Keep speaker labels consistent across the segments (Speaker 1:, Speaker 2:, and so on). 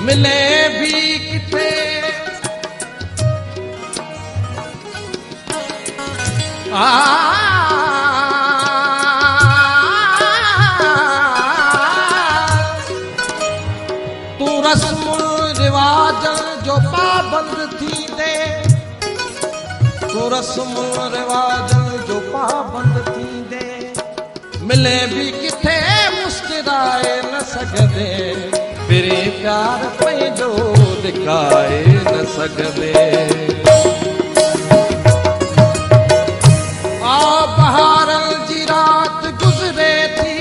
Speaker 1: मिले भी किथे तू रस्म रिवाज जो पाबंद थी दे, तू रस्म रिवाज जो पाबंद थी दे, मिले भी किथे मुस्कुराए न सघंदे, फिरे प्यार पंहिंजो दिखाए न सघंदे। बहारनि जी राति गुज़रे थी,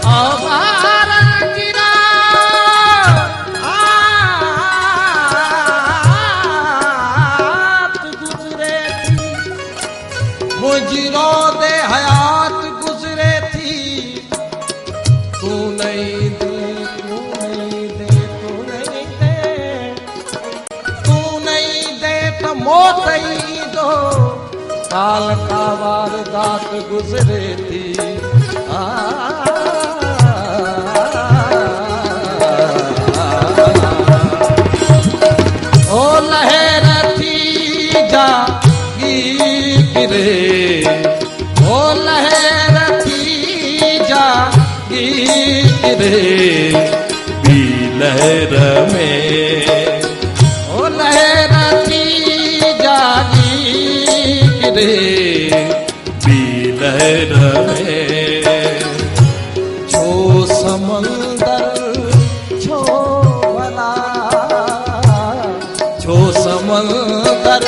Speaker 1: बहारनि जी राति गुज़रे थी, मुंहिंजी रोदे हयात गुज़रे थी, तू नहीं दे, तू नहीं दे, तू नहीं दे, तू नहीं दे तो मौत ई दो, काल का वारदात गुज़रे थी। ओ लहर थी जागी गिरे, ओ लहर थी जागी गिरे, बी लहर में, ओ लहर थी जागी गिरे, बी लहर में, छो समंदर छो भला, छो समंदर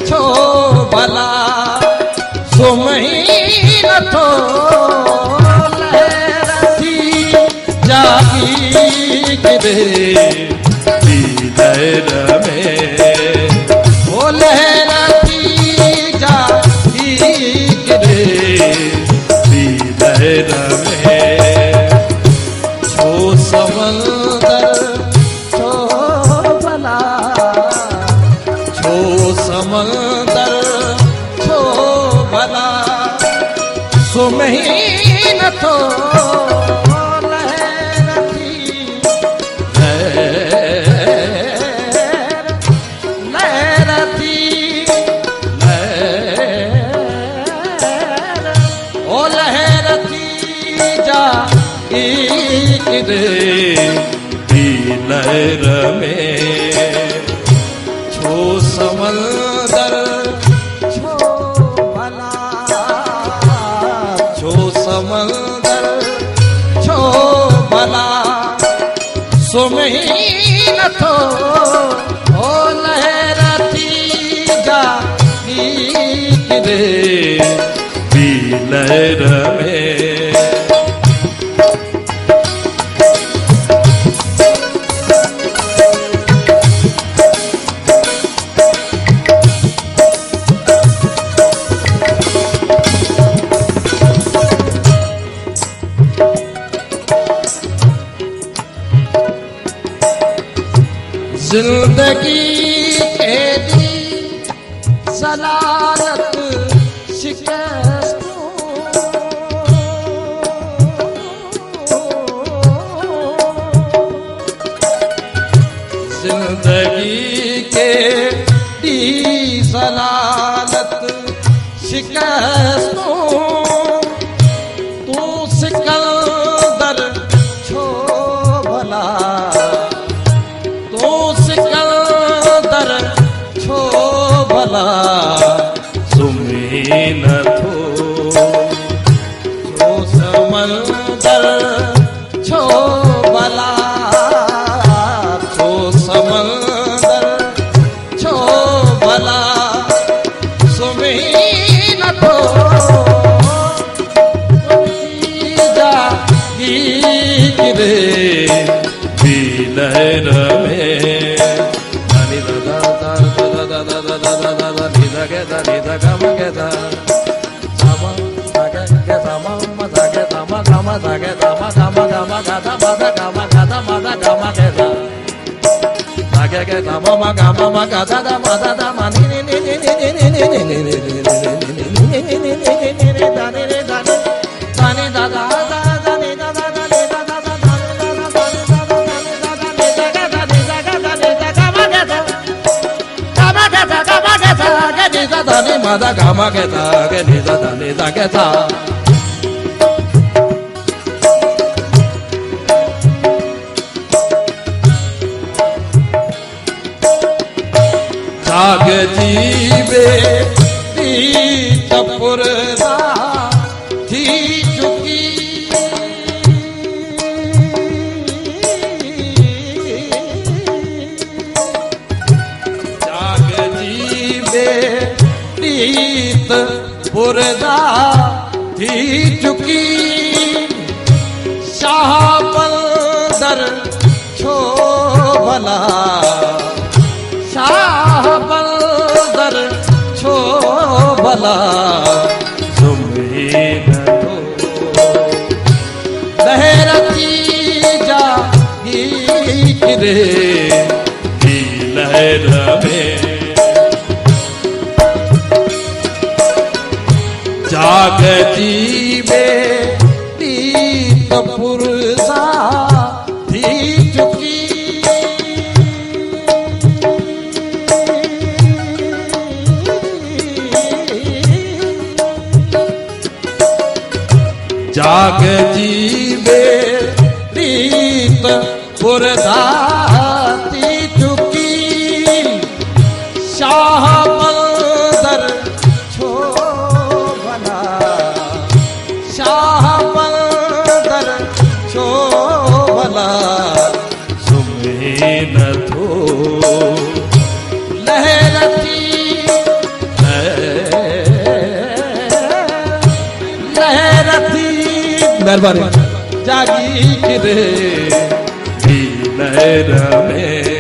Speaker 1: छो भला, सुमही नथो लहर थी जागी गिरे, बी लहर में, ओ लहर थी जागी गिरे, बी लहर में, छो समंदर छो भला, छो समंदर छो भला, सुमही नथो लहर थी, लहर थी, ओ लहर थी जागी गिरे, बी लहर में, छो समंदर छो भला, छो समंदर छो भला, सुमही नथो ओ लहर थी जागी गिरे, बी लहर में। जिंदगी के दी सलालत शिकस्तों, जिंदगी के दी सलालत शिकस्तों, तू सिकंदर छो भला, तू सिकंदर छो भला, सुमी नथो छो समंदर छो भला, छो समंदर छो भला, सुमी नथो जागी गिरे, बी लहर में, दानी दादा दादा दादा दादा दादा दादा निदा के दा निदा गम के दा, सामा सागे के सामा मा सागे सामा गामा सागे सामा गामा गामा गादा मादा गामा गादा मादा गामा के दा, सागे के सामा मा गादा दा मादा दा मा नी नी नी नी नी नी नी नी नी नी नी नी नी gama geta ge ni da da ni ma da gama geta ge ni da da ni da geta जाग जीवे पुरदा थी चुकी जाग जीवे पुरदा थी चुकी शाह बंदर छो भला शाह बंदर छो भला तुम्हें न हो लहरती जागी गिरे की लहर में जाग जीवे दीप पुरसा थी चुकी जाग जीवे रीत पुरधाती चुकी शाह बंदर छो भला शाह बंदर छो भला सुमे न थो लहरती मेहरबानी जागी गिरे लहर में